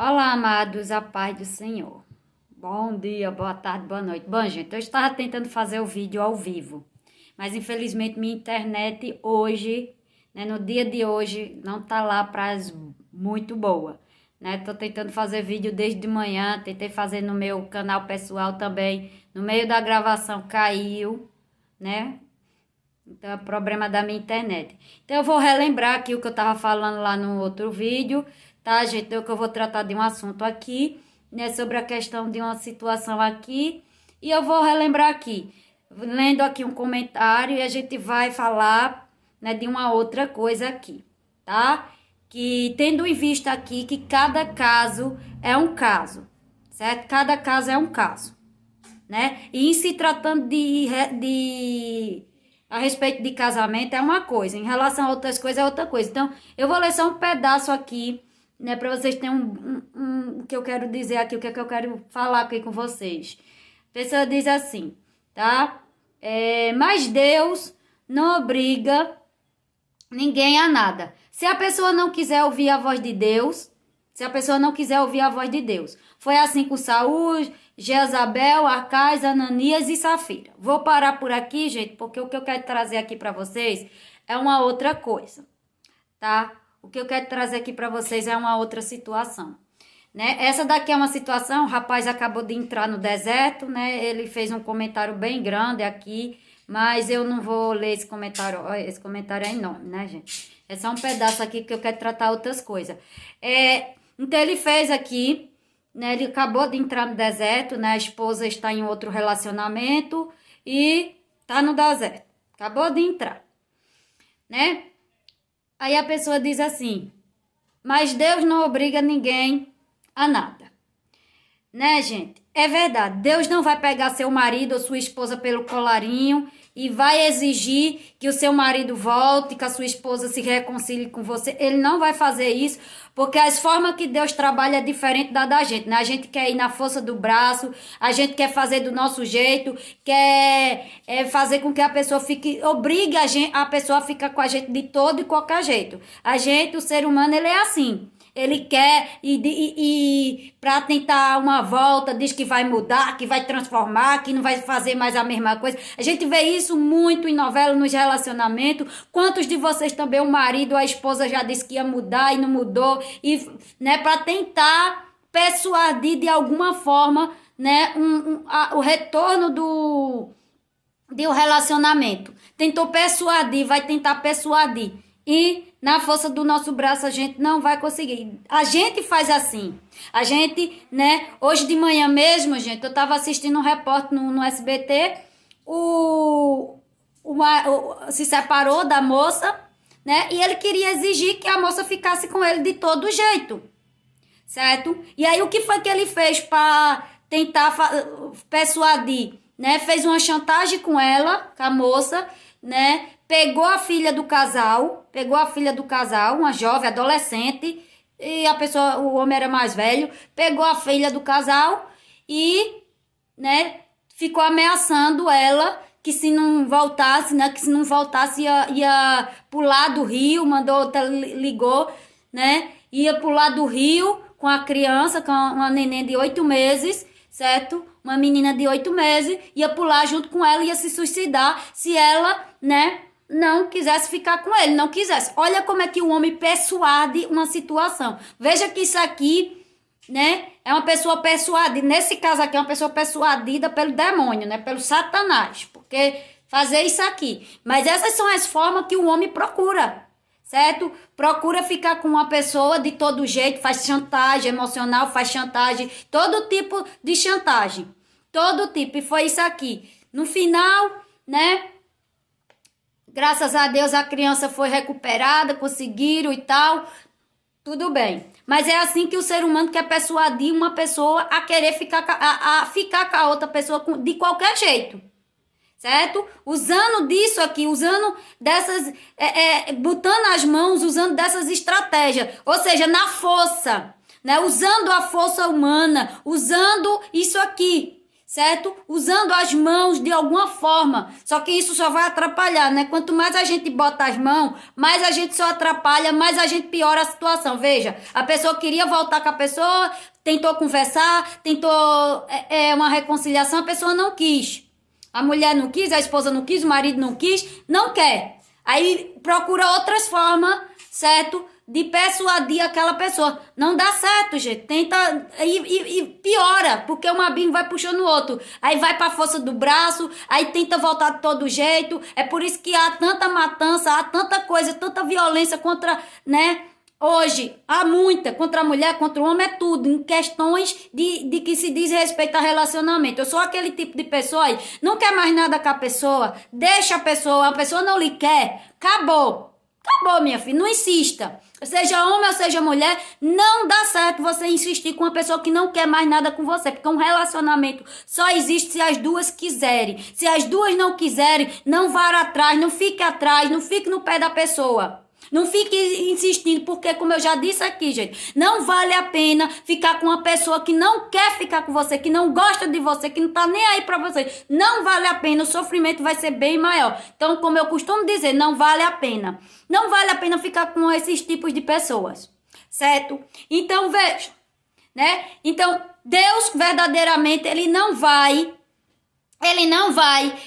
Olá, amados, a paz do Senhor. Bom dia, boa tarde, boa noite. Bom, gente, eu estava tentando fazer o vídeo ao vivo, mas infelizmente minha internet hoje, no dia de hoje, não tá lá muito boa, né? Tô tentando fazer vídeo desde de manhã, tentei fazer no meu canal pessoal também, no meio da gravação caiu, né? Então é problema da minha internet. Então eu vou relembrar aqui o que eu estava falando lá no outro vídeo, tá, gente? Então que eu vou tratar de um assunto aqui, né, sobre a questão de uma situação aqui, e eu vou relembrar aqui, lendo aqui um comentário e a gente vai falar, né, de uma outra coisa aqui, tá? Que tendo em vista aqui que cada caso é um caso, certo? Cada caso é um caso, né? E em se tratando de a respeito de casamento é uma coisa, em relação a outras coisas é outra coisa. Então, eu vou ler só um pedaço aqui, né, para vocês terem o que eu quero dizer aqui, o que é que eu quero falar aqui com vocês. A pessoa diz assim, tá? Mas Deus não obriga ninguém a nada. Se a pessoa não quiser ouvir a voz de Deus, se a pessoa não quiser ouvir a voz de Deus. Foi assim com Saul, Jezabel, Acais, Ananias e Safira. Vou parar por aqui, gente, porque o que eu quero trazer aqui para vocês é uma outra coisa, tá? O que eu quero trazer aqui para vocês é uma outra situação, né? Essa daqui é uma situação, o rapaz acabou de entrar no deserto, né? Ele fez um comentário bem grande aqui, mas eu não vou ler esse comentário é enorme, né, gente? É só um pedaço aqui que eu quero tratar outras coisas. Então ele fez aqui, né? Ele acabou de entrar no deserto, né? A esposa está em outro relacionamento e tá no deserto. Acabou de entrar, né? Aí a pessoa diz assim: mas Deus não obriga ninguém a nada, né, gente? É verdade. Deus não vai pegar seu marido ou sua esposa pelo colarinho e vai exigir que o seu marido volte, que a sua esposa se reconcilie com você. Ele não vai fazer isso, porque as formas que Deus trabalha é diferente da gente, né? A gente quer ir na força do braço, a gente quer fazer do nosso jeito, quer fazer com que a pessoa fique, obrigue a pessoa a ficar com a gente de todo e qualquer jeito. A gente, o ser humano, ele é assim. Ele quer e para tentar uma volta, diz que vai mudar, que vai transformar, que não vai fazer mais a mesma coisa. A gente vê isso muito em novela, nos relacionamentos. Quantos de vocês também, o marido, a esposa já disse que ia mudar e não mudou, e, né, para tentar persuadir de alguma forma, né, o retorno de um relacionamento. Tentou persuadir, vai tentar persuadir. E na força do nosso braço a gente não vai conseguir. A gente faz assim. A gente, né? Hoje de manhã mesmo, gente, eu tava assistindo um repórter no SBT. Se separou da moça, né? E ele queria exigir que a moça ficasse com ele de todo jeito. Certo? E aí o que foi que ele fez para tentar persuadir, né? Fez uma chantagem com ela, com a moça, né? Pegou a filha do casal, uma jovem, adolescente, e o homem era mais velho, pegou a filha do casal e, né, ficou ameaçando ela que se não voltasse, né, ia pular do rio, ligou, né, ia pular do rio com a criança, com uma neném de 8 meses, certo? Uma menina de 8 meses, ia pular junto com ela, ia se suicidar se ela, né, não quisesse ficar com ele, não quisesse. Olha como é que o homem persuade uma situação. Veja que isso aqui, né, é uma pessoa persuadida. Nesse caso aqui é uma pessoa persuadida pelo demônio, né, pelo Satanás. Porque fazer isso aqui. Mas essas são as formas que o homem procura, certo? Procura ficar com uma pessoa de todo jeito, faz chantagem emocional, faz chantagem, todo tipo de chantagem. Todo tipo. E foi isso aqui. No final, né, graças a Deus a criança foi recuperada, conseguiram e tal, tudo bem. Mas é assim que o ser humano quer persuadir uma pessoa a querer ficar com a outra pessoa de qualquer jeito, certo? Usando disso aqui, usando dessas, botando as mãos, usando dessas estratégias, ou seja, na força, né? Usando a força humana, usando isso aqui, certo? Usando as mãos de alguma forma. Só que isso só vai atrapalhar, né? Quanto mais a gente bota as mãos, mais a gente só atrapalha, mais a gente piora a situação. Veja, a pessoa queria voltar com a pessoa, tentou conversar, tentou uma reconciliação, a pessoa não quis. A mulher não quis, a esposa não quis, o marido não quis, não quer. Aí procura outras formas, certo? De persuadir aquela pessoa. Não dá certo, gente. Tenta e piora, porque um abismo vai puxando o outro. Aí vai pra força do braço, aí tenta voltar de todo jeito. É por isso que há tanta matança, há tanta coisa, tanta violência contra, né? Hoje, há muita contra a mulher, contra o homem, é tudo. Em questões de que se diz respeito a relacionamento. Eu sou aquele tipo de pessoa aí, não quer mais nada com a pessoa, deixa a pessoa não lhe quer, acabou. Acabou, minha filha, não insista. Seja homem ou seja mulher, não dá certo você insistir com uma pessoa que não quer mais nada com você, porque um relacionamento só existe se as duas quiserem. Se as duas não quiserem, não vá atrás, não fique no pé da pessoa. Não fique insistindo, porque como eu já disse aqui, gente, não vale a pena ficar com uma pessoa que não quer ficar com você, que não gosta de você, que não tá nem aí pra você. Não vale a pena, o sofrimento vai ser bem maior. Então, como eu costumo dizer, não vale a pena. Não vale a pena ficar com esses tipos de pessoas, certo? Então, veja, né? Então, Deus verdadeiramente, Ele não vai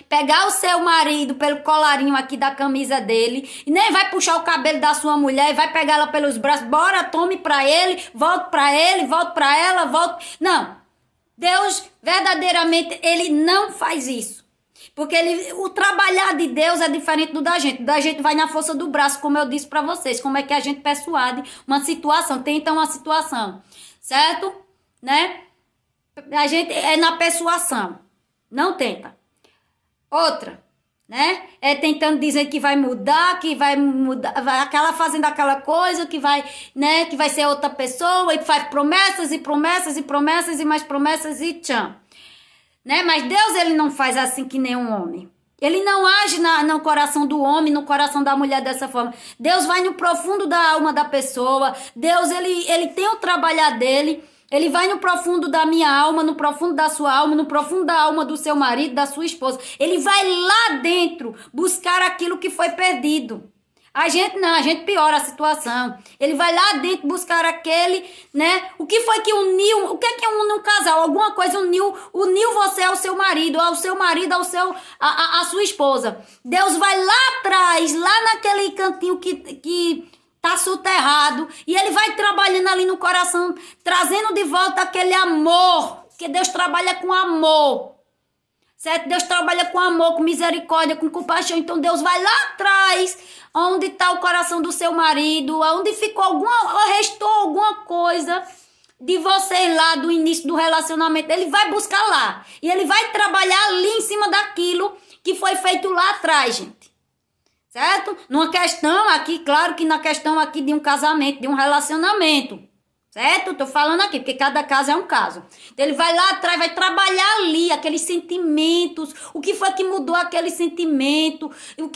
pegar o seu marido pelo colarinho aqui da camisa dele, e nem vai puxar o cabelo da sua mulher e vai pegar ela pelos braços. Bora, tome pra ele, volte pra ela, volte. Não. Deus, verdadeiramente, Ele não faz isso. Porque o trabalhar de Deus é diferente do da gente. O da gente vai na força do braço, como eu disse pra vocês. Como é que a gente persuade uma situação, tenta uma situação. Certo? Né? A gente é na persuasão. Não tenta. Outra, né? É tentando dizer que vai mudar, fazendo aquela coisa, que vai, né? Que vai ser outra pessoa e faz promessas e promessas e promessas e mais promessas e tchan. Né? Mas Deus, Ele não faz assim que nem um homem. Ele não age no coração do homem, no coração da mulher dessa forma. Deus vai no profundo da alma da pessoa. Deus, ele tem o trabalhar dele. Ele vai no profundo da minha alma, no profundo da sua alma, no profundo da alma do seu marido, da sua esposa. Ele vai lá dentro buscar aquilo que foi perdido. A gente não, a gente piora a situação. Ele vai lá dentro buscar aquele, né? O que foi que uniu, o que é que une um casal? Alguma coisa uniu você ao seu marido a sua esposa. Deus vai lá atrás, lá naquele cantinho que tá soterrado, e ele vai trabalhando ali no coração, trazendo de volta aquele amor, que Deus trabalha com amor, certo? Deus trabalha com amor, com misericórdia, com compaixão. Então Deus vai lá atrás, onde está o coração do seu marido, onde restou alguma coisa de vocês lá, do início do relacionamento. Ele vai buscar lá, e ele vai trabalhar ali em cima daquilo que foi feito lá atrás, gente. Certo? Numa questão aqui, claro que na questão aqui de um casamento, de um relacionamento. Certo? Tô falando aqui, porque cada caso é um caso. Então, ele vai lá atrás, vai trabalhar ali aqueles sentimentos. O que foi que mudou aquele sentimento? O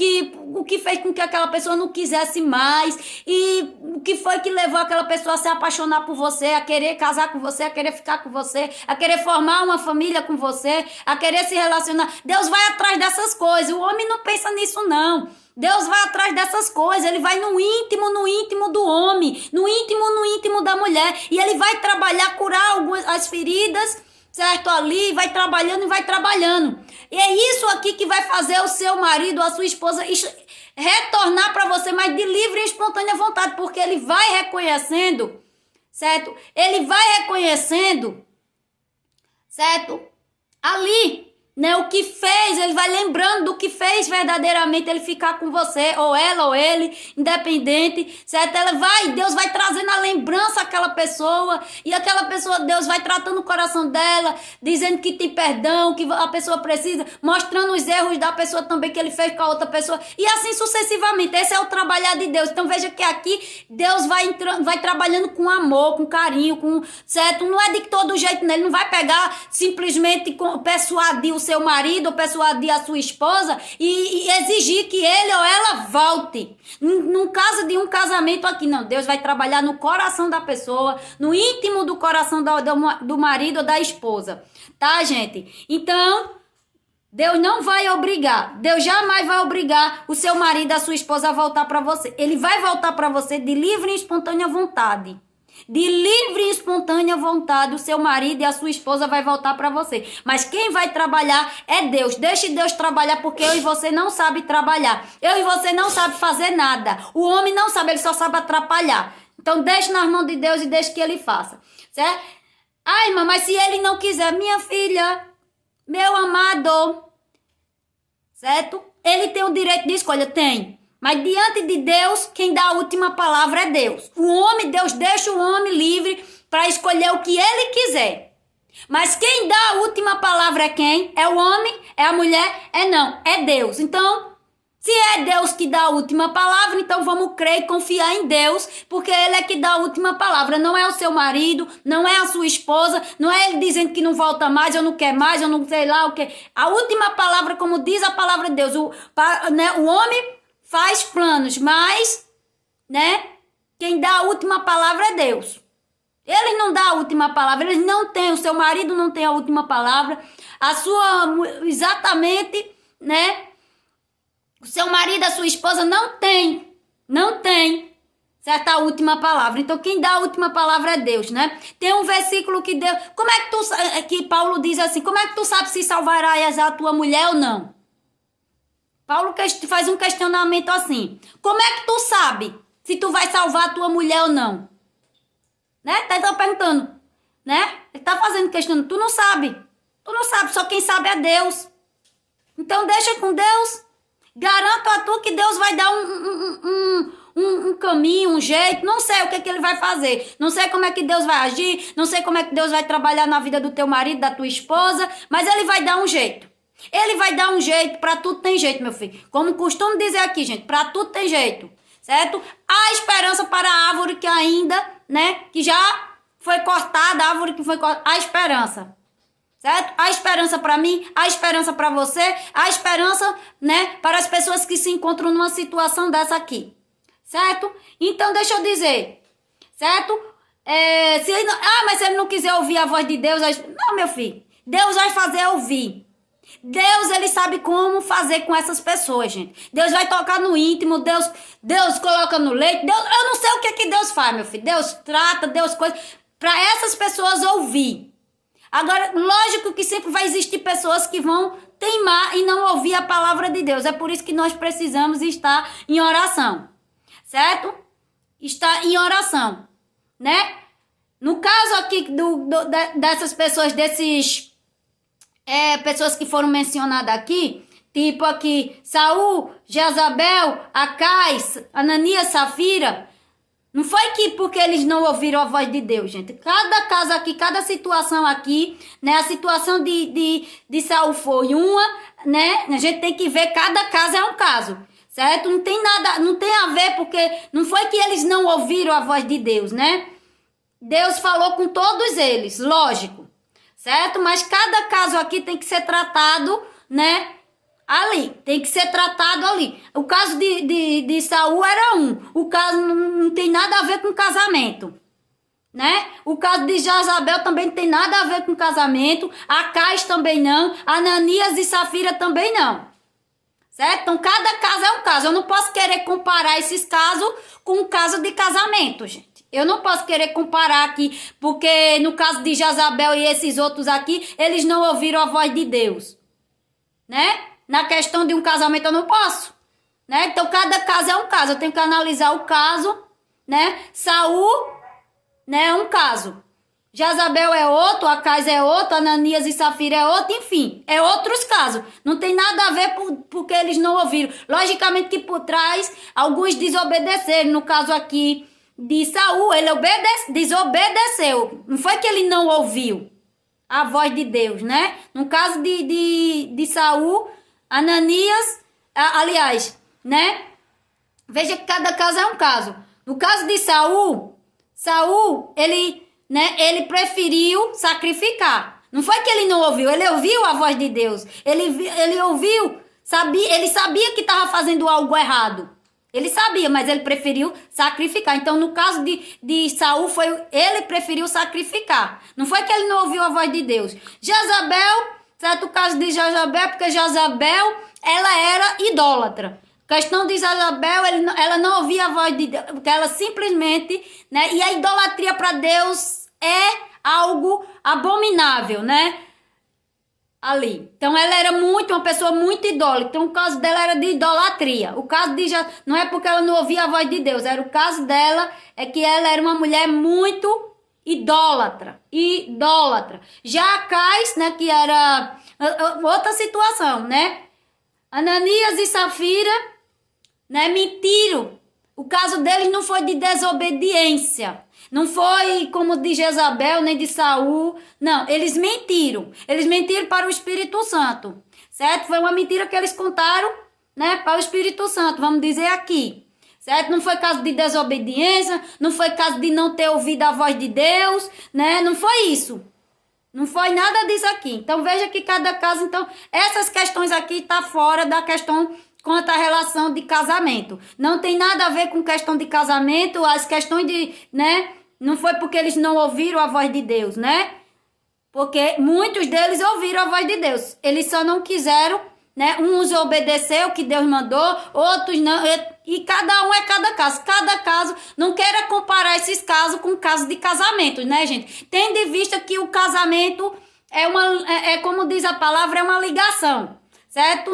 que fez com que aquela pessoa não quisesse mais? E o que foi que levou aquela pessoa a se apaixonar por você, a querer casar com você, a querer ficar com você, a querer formar uma família com você, a querer se relacionar. Deus vai atrás dessas coisas. O homem não pensa nisso, não. Deus vai atrás dessas coisas, Ele vai no íntimo do homem, no íntimo da mulher, e Ele vai trabalhar, curar as feridas, certo? Ali, vai trabalhando. E é isso aqui que vai fazer o seu marido, a sua esposa, retornar para você, mas de livre e espontânea vontade, porque ele vai reconhecendo, certo? Ele vai reconhecendo, certo? Ali, né, o que fez, ele vai lembrando do que fez verdadeiramente ele ficar com você, ou ela ou ele, independente, certo? Deus vai trazendo a lembrança àquela pessoa, e aquela pessoa, Deus vai tratando o coração dela, dizendo que tem perdão, que a pessoa precisa, mostrando os erros da pessoa também que ele fez com a outra pessoa, e assim sucessivamente. Esse é o trabalhar de Deus. Então veja que aqui Deus vai trabalhando com amor, com carinho, certo? Não é de todo jeito, né? Ele não vai pegar simplesmente persuadir o seu marido ou persuadir a sua esposa e exigir que ele ou ela volte. No caso de um casamento aqui, não. Deus vai trabalhar no coração da pessoa, no íntimo do coração do marido ou da esposa. Tá, gente? Então, Deus não vai obrigar. Deus jamais vai obrigar o seu marido, a sua esposa a voltar para você. Ele vai voltar para você de livre e espontânea vontade. De livre e espontânea vontade, o seu marido e a sua esposa vai voltar para você. Mas quem vai trabalhar é Deus. Deixe Deus trabalhar, porque eu e você não sabe trabalhar. Eu e você não sabe fazer nada. O homem não sabe, ele só sabe atrapalhar. Então deixe nas mãos de Deus e deixe que ele faça. Certo? Ai, irmã, mas se ele não quiser, minha filha, meu amado, certo? Ele tem o direito de escolha? Tem. Mas diante de Deus, quem dá a última palavra é Deus. O homem, Deus deixa o homem livre para escolher o que ele quiser. Mas quem dá a última palavra é quem? É o homem? É a mulher? É não, é Deus. Então, se é Deus que dá a última palavra, então vamos crer e confiar em Deus, porque Ele é que dá a última palavra. Não é o seu marido, não é a sua esposa, não é ele dizendo que não volta mais, eu não quero mais, eu não sei lá o que. A última palavra, como diz a palavra de Deus, o homem faz planos, mas, né, quem dá a última palavra é Deus. Ele não dá a última palavra, eles não têm, o seu marido não tem a última palavra, exatamente, né, o seu marido, a sua esposa não tem, certa a última palavra. Então quem dá a última palavra é Deus, né? Tem um versículo que Deus, que Paulo diz assim, como é que tu sabes se salvarás a tua mulher ou não? Paulo faz um questionamento assim, como é que tu sabe se tu vai salvar a tua mulher ou não? Né? Tá perguntando, né? Ele tá fazendo questionamento, tu não sabe, só quem sabe é Deus. Então deixa com Deus. Garanto a tu que Deus vai dar um caminho, um jeito. Não sei o que ele vai fazer. Não sei como é que Deus vai agir. Não sei como é que Deus vai trabalhar na vida do teu marido, da tua esposa. Mas ele vai dar um jeito. Ele vai dar um jeito. Pra tudo tem jeito, meu filho. Como costumo dizer aqui, gente. Pra tudo tem jeito. Certo? Há esperança para a árvore que ainda, né? Que já foi cortada. A árvore que foi cortada. Há esperança. Certo? Há esperança para mim, há esperança para você, há esperança, né, para as pessoas que se encontram numa situação dessa aqui. Certo? Então, deixa eu dizer, certo? Mas se ele não quiser ouvir a voz de Deus, não, meu filho, Deus vai fazer ouvir. Deus, ele sabe como fazer com essas pessoas, gente. Deus vai tocar no íntimo, Deus coloca no leito. Deus, eu não sei o que Deus faz, meu filho. Deus trata, Deus coisa, para essas pessoas ouvir. Agora, lógico que sempre vai existir pessoas que vão teimar e não ouvir a palavra de Deus. É por isso que nós precisamos estar em oração, certo? Estar em oração, né? No caso aqui dessas pessoas, pessoas que foram mencionadas aqui, tipo aqui, Saul, Jezabel, Acais, Ananias, Safira. Não foi que porque eles não ouviram a voz de Deus, gente. Cada caso aqui, cada situação aqui, né? A situação de Saul foi uma, né? A gente tem que ver, cada caso é um caso, certo? Não tem nada, não tem a ver, porque não foi que eles não ouviram a voz de Deus, né? Deus falou com todos eles, lógico, certo? Mas cada caso aqui tem que ser tratado, né? Ali, tem que ser tratado ali. O caso de Saul era um. O caso não tem nada a ver com casamento, né? O caso de Jezabel também não tem nada a ver com casamento. Acais também não. Ananias e Safira também não. Certo? Então, cada caso é um caso. Eu não posso querer comparar esses casos com um caso de casamento, gente. Eu não posso querer comparar aqui, porque no caso de Jezabel e esses outros aqui, eles não ouviram a voz de Deus, né? Na questão de um casamento eu não posso, né? Então cada caso é um caso, eu tenho que analisar o caso, né? Saul, né, é um caso. Jezabel é outro, Acais é outro, Ananias e Safira é outro, enfim, é outros casos. Não tem nada a ver porque eles não ouviram. Logicamente que por trás alguns desobedeceram. No caso aqui de Saul, ele desobedeceu. Não foi que ele não ouviu a voz de Deus, né? No caso de Saul, Ananias, aliás, né? Veja que cada caso é um caso. No caso de Saul, ele preferiu sacrificar. Não foi que ele não ouviu, ele ouviu a voz de Deus. Ele ouviu, ele sabia que estava fazendo algo errado. Ele sabia, mas ele preferiu sacrificar. Então, no caso de Saul, ele preferiu sacrificar. Não foi que ele não ouviu a voz de Deus. Jezabel, certo? O caso de Jezabel, porque Jezabel, ela era idólatra. A questão de Jezabel, ela não ouvia a voz de Deus, porque ela simplesmente, né? E a idolatria para Deus é algo abominável, né? Ali. Então ela era uma pessoa muito idólatra. Então o caso dela era de idolatria. O caso de não é porque ela não ouvia a voz de Deus, era o caso dela é que ela era uma mulher muito idólatra. Já Acais, né, que era outra situação, né? Ananias e Safira, né, mentiram. O caso deles não foi de desobediência. Não foi como de Jezabel, nem de Saul. Não, eles mentiram. Eles mentiram para o Espírito Santo. Certo? Foi uma mentira que eles contaram, né, para o Espírito Santo, vamos dizer aqui. Certo? Não foi caso de desobediência, não foi caso de não ter ouvido a voz de Deus, né? Não foi isso. Não foi nada disso aqui. Então veja que cada caso, então, essas questões aqui tá fora da questão quanto à relação de casamento. Não tem nada a ver com questão de casamento, as questões de, né? Não foi porque eles não ouviram a voz de Deus, né? Porque muitos deles ouviram a voz de Deus. Eles só não quiseram, né? Uns obedeceram o que Deus mandou, outros não. E cada um é cada caso. Cada caso, não queira comparar esses casos com casos de casamento, né, gente? Tendo em vista que o casamento é como diz a palavra, é uma ligação. Certo?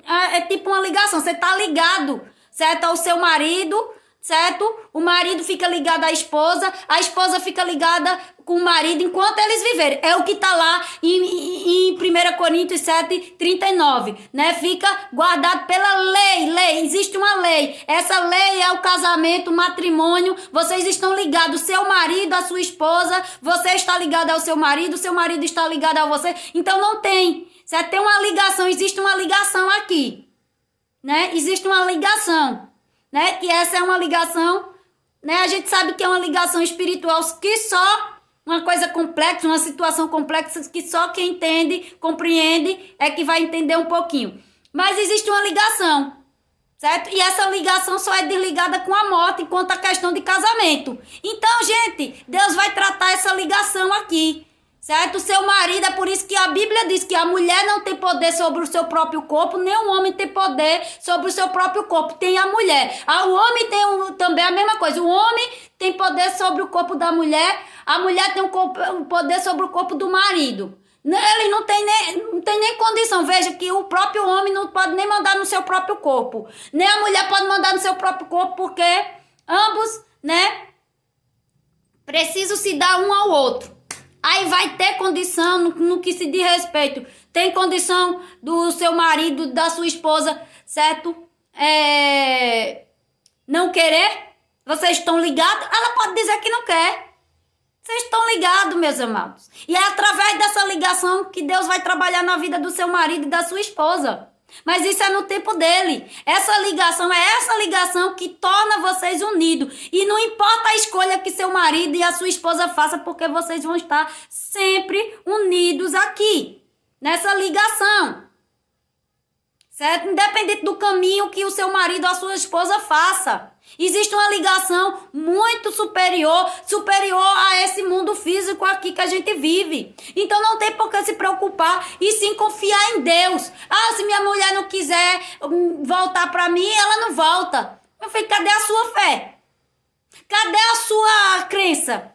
É tipo uma ligação. Você tá ligado, certo? Ao seu marido, certo? O marido fica ligado à esposa, a esposa fica ligada com o marido enquanto eles viverem. É o que tá lá em 1 Coríntios 7:39, né? Fica guardado pela lei. Existe uma lei. Essa lei é o casamento, o matrimônio. Vocês estão ligados, seu marido, a sua esposa, você está ligado ao seu marido está ligado a você. Então não tem. Certo? Tem uma ligação, existe uma ligação aqui, né? Existe uma ligação, né? E essa é uma ligação, né? A gente sabe que é uma ligação espiritual que só uma coisa complexa, uma situação complexa que só quem entende, compreende, é que vai entender um pouquinho. Mas existe uma ligação, certo? E essa ligação só é desligada com a morte enquanto a questão de casamento. Então, gente, Deus vai tratar essa ligação aqui. Certo? O seu marido, é por isso que a Bíblia diz que a mulher não tem poder sobre o seu próprio corpo, nem o homem tem poder sobre o seu próprio corpo, tem a mulher. O homem tem também a mesma coisa, o homem tem poder sobre o corpo da mulher, a mulher tem um poder sobre o corpo do marido. Ele não tem nem condição, veja que o próprio homem não pode nem mandar no seu próprio corpo, nem a mulher pode mandar no seu próprio corpo, porque ambos, né, precisam se dar um ao outro. Aí vai ter condição no que se diz respeito. Tem condição do seu marido, da sua esposa, certo? Não querer? Vocês estão ligados? Ela pode dizer que não quer. Vocês estão ligados, meus amados. E é através dessa ligação que Deus vai trabalhar na vida do seu marido e da sua esposa. Mas isso é no tempo dele. Essa ligação que torna vocês unidos. E não importa a escolha que seu marido e a sua esposa façam, porque vocês vão estar sempre unidos aqui. Nessa ligação. Certo? Independente do caminho que o seu marido ou a sua esposa faça. Existe uma ligação muito superior a esse mundo físico aqui que a gente vive. Então não tem por que se preocupar e sim confiar em Deus. Se minha mulher não quiser voltar para mim, ela não volta. Meu filho, cadê a sua fé? Cadê a sua crença?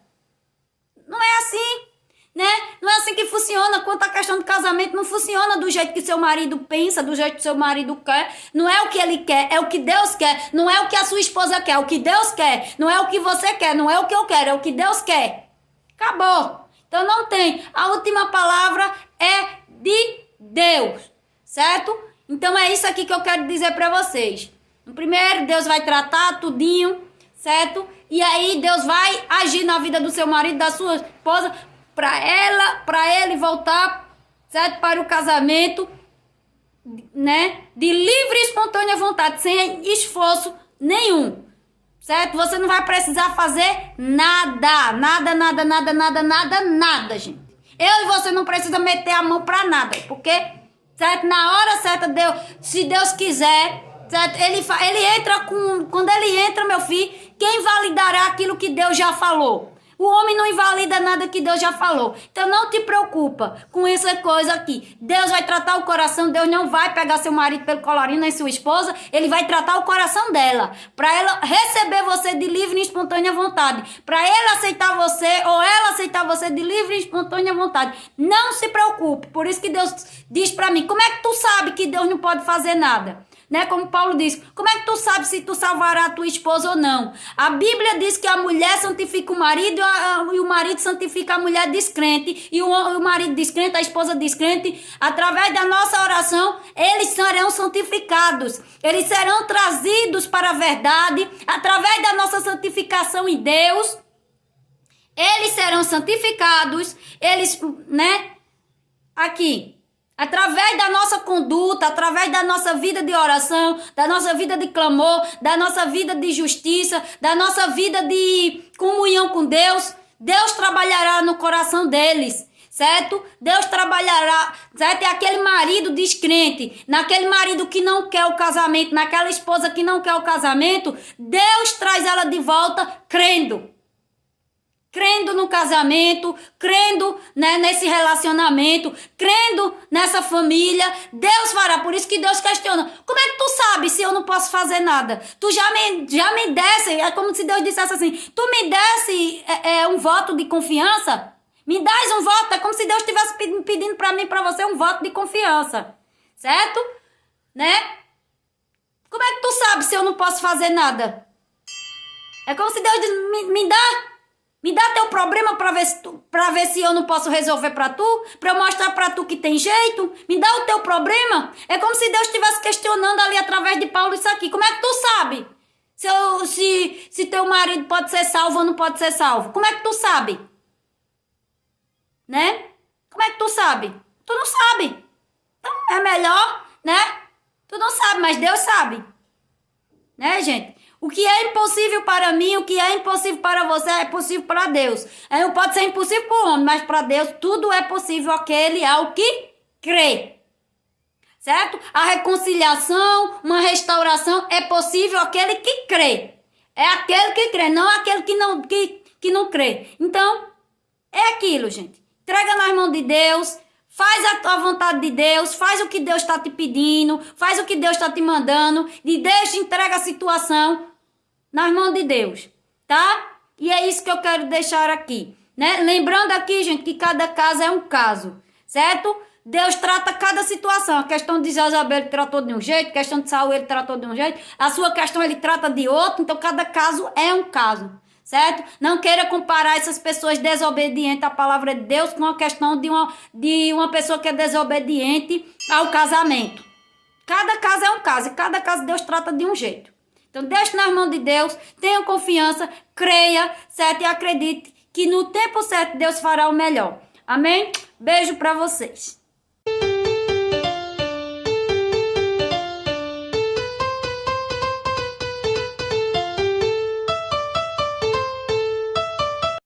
Não é assim, né? Não é assim que funciona. Quanto à questão do casamento, não funciona do jeito que seu marido pensa, do jeito que seu marido quer. Não é o que ele quer, é o que Deus quer. Não é o que a sua esposa quer, é o que Deus quer. Não é o que você quer, não é o que eu quero, é o que Deus quer. Acabou. Então não tem. A última palavra é de Deus, certo? Então é isso aqui que eu quero dizer para vocês. No primeiro, Deus vai tratar tudinho, certo? E aí Deus vai agir na vida do seu marido, da sua esposa, para ele voltar, certo? Para o casamento, né? De livre e espontânea vontade, sem esforço nenhum, certo? Você não vai precisar fazer nada, gente. Eu e você não precisa meter a mão pra nada, porque, certo? Na hora certa, Deus, se Deus quiser, certo? Ele entra quando ele entra, meu filho, quem validará aquilo que Deus já falou? O homem não invalida nada que Deus já falou. Então não te preocupa com essa coisa aqui. Deus vai tratar o coração. Deus não vai pegar seu marido pelo colarinho nem sua esposa. Ele vai tratar o coração dela. Para ela receber você de livre e espontânea vontade. Para ele aceitar você ou ela aceitar você de livre e espontânea vontade. Não se preocupe. Por isso que Deus diz para mim. Como é que tu sabe que Deus não pode fazer nada? Né? Como Paulo diz, como é que tu sabe se tu salvará a tua esposa ou não? A Bíblia diz que a mulher santifica o marido e o marido santifica a mulher descrente. E o marido descrente, a esposa descrente, através da nossa oração, eles serão santificados. Eles serão trazidos para a verdade, através da nossa santificação em Deus. Eles serão santificados, eles, né? Aqui. Através da nossa conduta, através da nossa vida de oração, da nossa vida de clamor, da nossa vida de justiça, da nossa vida de comunhão com Deus, Deus trabalhará no coração deles, certo? Deus trabalhará, certo? É aquele marido descrente, naquele marido que não quer o casamento, naquela esposa que não quer o casamento, Deus traz ela de volta crendo. Crendo no casamento, crendo, né, nesse relacionamento, crendo nessa família, Deus fará. Por isso que Deus questiona, como é que tu sabe se eu não posso fazer nada? Tu já me desse, é como se Deus dissesse assim, tu me desse um voto de confiança? Me dás um voto, é como se Deus estivesse pedindo para mim, para você, um voto de confiança, certo? Né? Como é que tu sabe se eu não posso fazer nada? É como se Deus diz, me dá teu problema pra ver se eu não posso resolver pra tu, pra eu mostrar pra tu que tem jeito. Me dá o teu problema. É como se Deus estivesse questionando ali através de Paulo isso aqui. Como é que tu sabe se teu marido pode ser salvo ou não pode ser salvo? Como é que tu sabe? Né? Como é que tu sabe? Tu não sabe. Então é melhor, né? Tu não sabe, mas Deus sabe. Né, gente? O que é impossível para mim, o que é impossível para você, é possível para Deus. Pode ser impossível para o homem, mas para Deus tudo é possível aquele ao que crê. Certo? A reconciliação, uma restauração é possível aquele que crê. É aquele que crê, não aquele que não crê. Então, é aquilo, gente. Entrega nas mãos de Deus. Faz a tua vontade de Deus, faz o que Deus está te pedindo, faz o que Deus está te mandando, e entrega a situação nas mãos de Deus, tá? E é isso que eu quero deixar aqui, né? Lembrando aqui, gente, que cada caso é um caso, certo? Deus trata cada situação. A questão de Jezabel ele tratou de um jeito, a questão de Saul ele tratou de um jeito, a sua questão ele trata de outro, então cada caso é um caso. Certo? Não queira comparar essas pessoas desobedientes à palavra de Deus com a questão de uma pessoa que é desobediente ao casamento. Cada caso é um caso e cada caso Deus trata de um jeito. Então deixe nas mãos de Deus, tenha confiança, creia, certo? E acredite que no tempo certo Deus fará o melhor. Amém? Beijo para vocês.